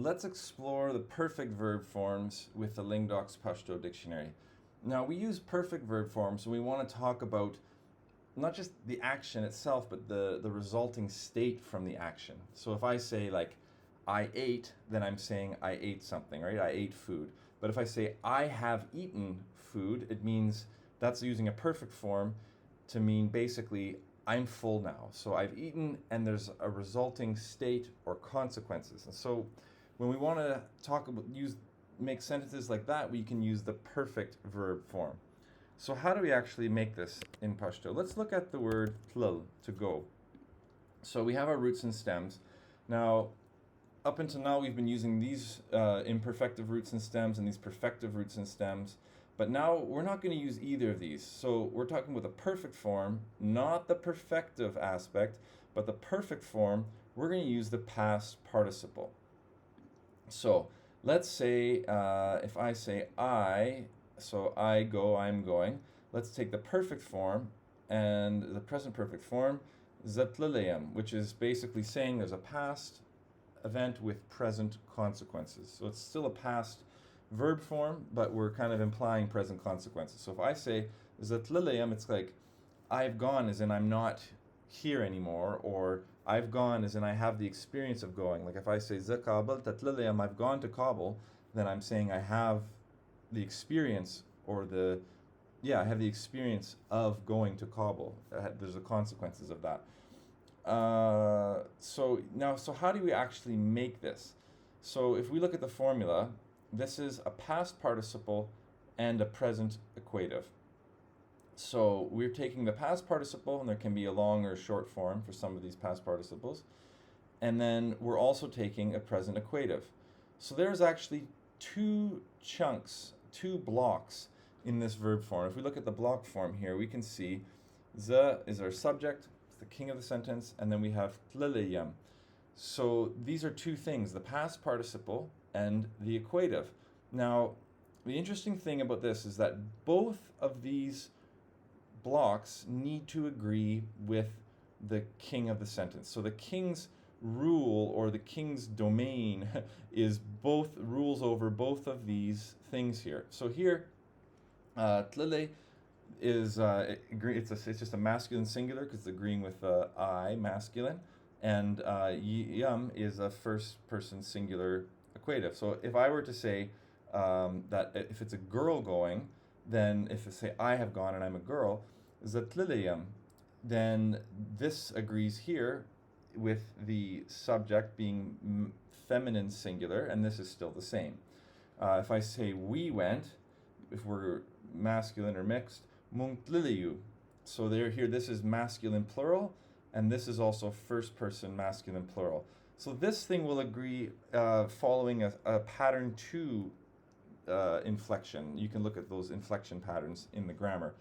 let's explore the perfect verb forms with the LingDocs Pashto dictionary. Now, we use perfect verb forms, so we want to talk about not just the action itself, but the resulting state from the action. So if I say, like, I ate, then I'm saying I ate something, right? I ate food. But if I say I have eaten food, it means that's using a perfect form to mean basically I'm full now. So I've eaten and there's a resulting state or consequences. And so when we want to make sentences like that, we can use the perfect verb form. So how do we actually make this in Pashto? Let's look at the word tlil, to go. So we have our roots and stems. Now, up until now, we've been using these imperfective roots and stems and these perfective roots and stems. But now we're not going to use either of these. So we're talking with a perfect form, not the perfective aspect, but the perfect form, we're going to use the past participle. So let's say if I say I, so I go, I'm going. Let's take the perfect form and the present perfect form, zatlilayam, which is basically saying there's a past event with present consequences. So it's still a past verb form, but we're kind of implying present consequences. So if I say zatlilayam, it's like I've gone as in I'm not here anymore, or I've gone as in I have the experience of going. Like if I say zakabal tatlilayam, I've gone to Kabul, then I'm saying I have the experience I have the experience of going to Kabul. There's the consequences of that. So how do we actually make this? So if we look at the formula, this is a past participle and a present equative. So we're taking the past participle, and there can be a long or short form for some of these past participles. And then we're also taking a present equative. So there's actually two blocks in this verb form. If we look at the block form here, we can see the is our subject, it's the king of the sentence, and then we have tliliyam. So these are two things, the past participle and the equative. Now, the interesting thing about this is that both of these blocks need to agree with the king of the sentence. So the king's rule or the king's domain rules over both of these things here. So here, tlile is it's just a masculine singular because it's agreeing with I, masculine, and yam is a first person singular equative. So if I were to say that if it's a girl going, then if I say I have gone and I'm a girl, zatliliyam, then this agrees here with the subject being feminine singular, and this is still the same. If I say we went, if we're masculine or mixed, muntliliyu. So here, this is masculine plural, and this is also first person masculine plural. So this thing will agree following a pattern 2 inflection. You can look at those inflection patterns in the grammar.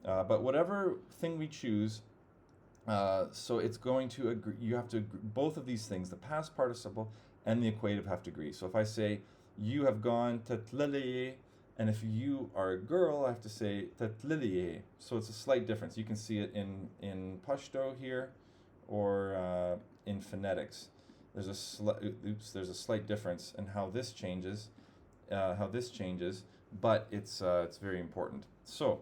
But whatever thing we choose, so it's going to agree, you have to agree, both of these things, the past participle and the equative have to agree. So if I say, you have gone tatliliye, and if you are a girl, I have to say tatliliye. So it's a slight difference. You can see it in Pashto here, or in phonetics. There's a slight difference in how this changes, but it's very important. So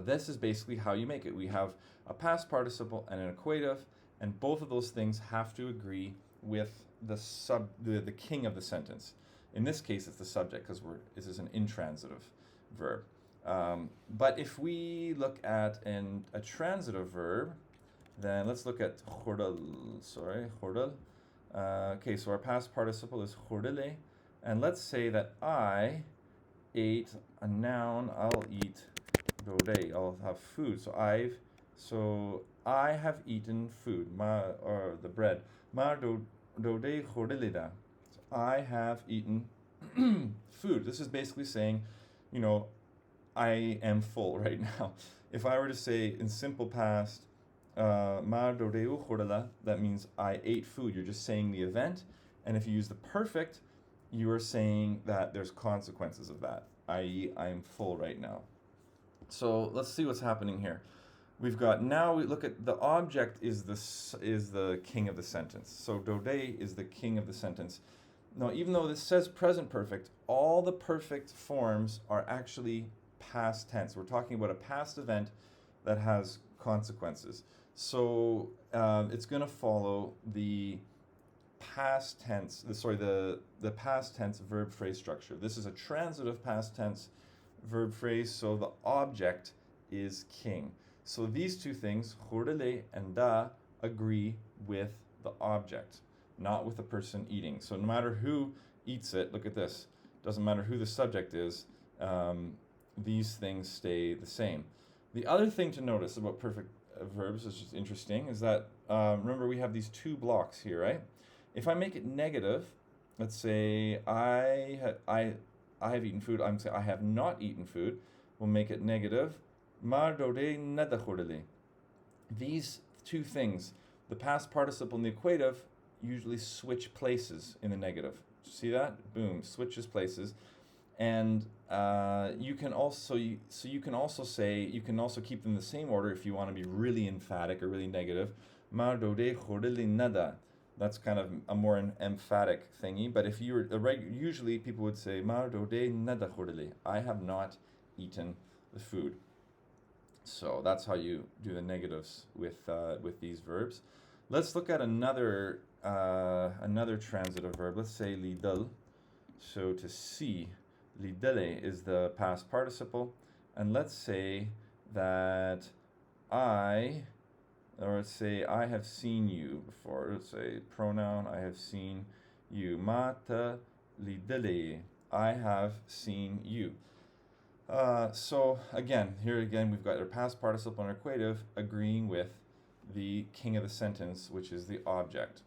this is basically how you make it. We have a past participle and an equative, and both of those things have to agree with the king of the sentence. In this case, it's the subject because this is an intransitive verb. But if we look at a transitive verb, then let's look at khordal. Khordal. Okay, so our past participle is khordale, and let's say that I ate a noun. I'll eat dode. I'll have food. So I have eaten food. Or the bread. Ma dode khordalida. I have eaten food. This is basically saying, I am full right now. If I were to say in simple past, mar dodeu khordala, that means I ate food. You're just saying the event. And if you use the perfect, you are saying that there's consequences of that, i.e., I am full right now. So let's see what's happening here. we've got, now we look at the object is the king of the sentence. So dode is the king of the sentence. Now, even though this says present perfect, all the perfect forms are actually past tense. We're talking about a past event that has consequences. So it's going to follow the past tense, the past tense verb phrase structure. This is a transitive past tense verb phrase, so the object is king. So these two things, khordele and da, agree with the object, not with the person eating. So no matter who eats it, look at this, doesn't matter who the subject is, these things stay the same. The other thing to notice about perfect verbs, which is interesting, is that, remember we have these two blocks here, right? If I make it negative, let's say I have eaten food, I'm saying I have not eaten food, we'll make it negative. Mar dode nada khordele. These two things, the past participle and the equative, usually switch places in the negative. See that? Boom, switches places. And you can also keep them the same order if you want to be really emphatic or really negative. Mar dode khordele nada. That's kind of a more emphatic thingy. But if you were usually people would say Mar dode nada khordele. I have not eaten the food. So that's how you do the negatives with these verbs. Let's look at another transitive verb. Let's say lidal. So to see, lidale is the past participle, and let's say that I have seen you before. Let's say pronoun, I have seen you. Mata lidale, I have seen you. So again, we've got our past participle and our equative agreeing with the king of the sentence, which is the object.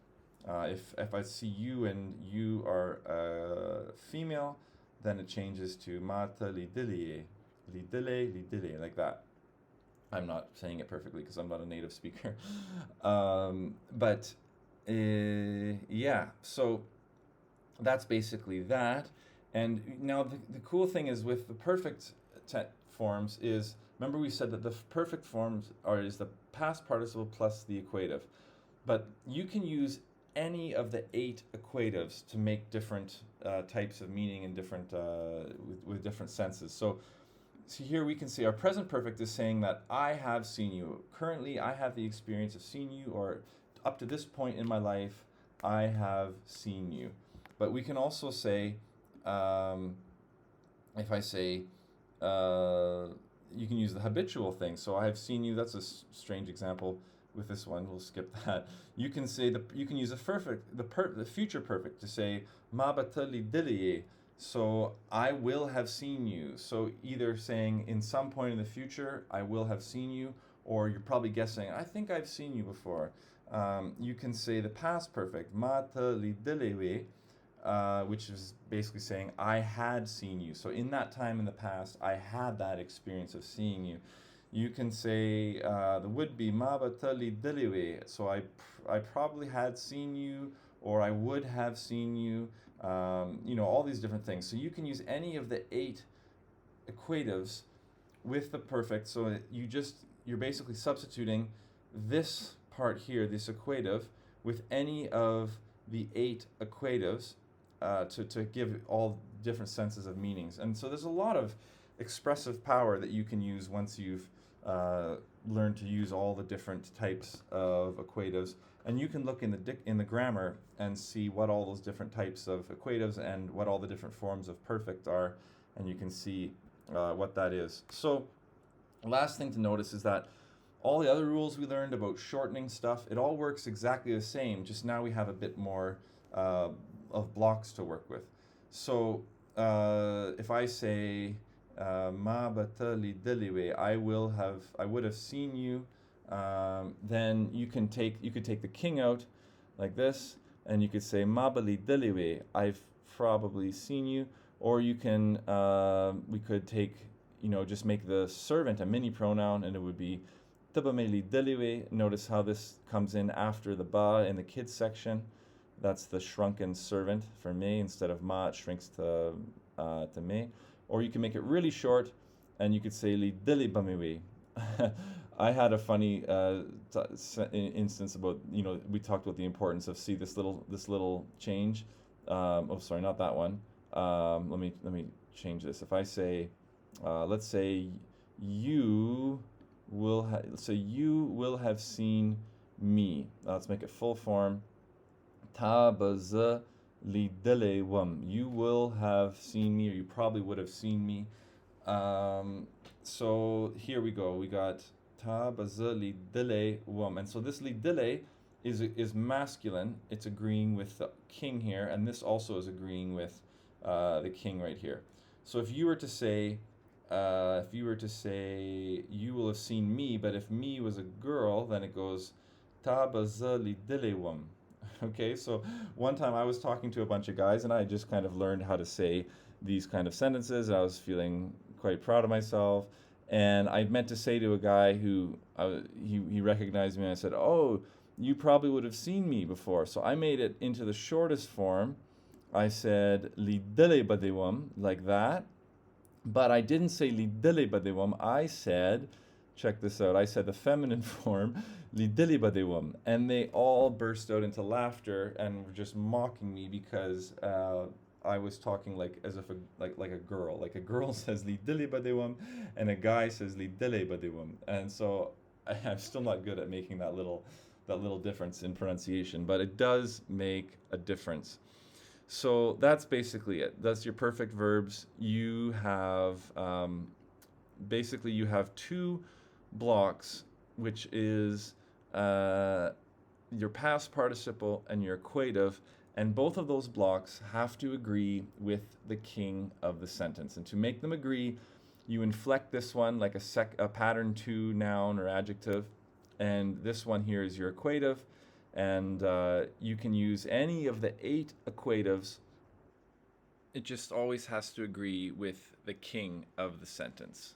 If I see you and you are female, then it changes to mata lidile, like that. I'm not saying it perfectly because I'm not a native speaker. Yeah, so that's basically that. And now the cool thing is with the perfect forms is, remember we said that the perfect forms is the past participle plus the equative. But you can use any of the 8 equatives to make different types of meaning and different with different senses. So here we can see our present perfect is saying that I have seen you. Currently, I have the experience of seeing you, or up to this point in my life, I have seen you. But we can also say, if I say, you can use the habitual thing. So I have seen you. That's a strange example with this one. We'll skip that. You can say you can use the future perfect to say mabatali diliye. So I will have seen you. So either saying in some point in the future I will have seen you, or you're probably guessing I think I've seen you before. You can say the past perfect matali diliwe, which is basically saying I had seen you. So in that time in the past, I had that experience of seeing you. You can say the would-be mabatali diliwe. So I probably had seen you, or I would have seen you. All these different things. So you can use any of the 8 equatives with the perfect. So you're basically substituting this part here, this equative, with any of the 8 equatives to give all different senses of meanings. And so there's a lot of expressive power that you can use once you've learned to use all the different types of equatives. And you can look in the grammar and see what all those different types of equatives and what all the different forms of perfect are, and you can see what that is. So last thing to notice is that all the other rules we learned about shortening stuff, it all works exactly the same, just now we have a bit more of blocks to work with. So if I say ma batali diliwe, I would have seen you, then you could take the king out like this, and you could say mabali diliwe, I've probably seen you. Or you can we could take, just make the servant a mini pronoun, and it would be tabameli diliwe. Notice how this comes in after the ba in the kids section. That's the shrunken servant for me. Instead of ma, it shrinks to me. Or you can make it really short, and you could say li dili bamiwe. I had a funny instance about, we talked about the importance of, see this little change. Oh, sorry, not that one. Let me change this. If I say, let's say you will have seen me. Let's make it full form. Ta bazı lidilewum. You will have seen me, or you probably would have seen me. So here we go. We got ta bazı lidilewum, and so this lidile is masculine. It's agreeing with the king here, and this also is agreeing with the king right here. So if you were to say, you will have seen me, but if me was a girl, then it goes ta bazı lidilewum. Okay, so one time I was talking to a bunch of guys, and I just kind of learned how to say these kind of sentences. I was feeling quite proud of myself, and I meant to say to a guy who he recognized me, and I said, "Oh, you probably would have seen me before." So I made it into the shortest form. I said lidile badewum, like that, but I didn't say lidile badewum. I said, check this out. I said the feminine form, lidili badewum, and they all burst out into laughter and were just mocking me because I was talking like as if like a girl. Like a girl says lidili badewum, and a guy says lidile badewum, and so I'm still not good at making that little difference in pronunciation, but it does make a difference. So that's basically it. That's your perfect verbs. You have basically you have two blocks, which is your past participle and your equative, and both of those blocks have to agree with the king of the sentence. And to make them agree, you inflect this one like a pattern 2 noun or adjective, and this one here is your equative, and you can use any of the 8 equatives. It just always has to agree with the king of the sentence.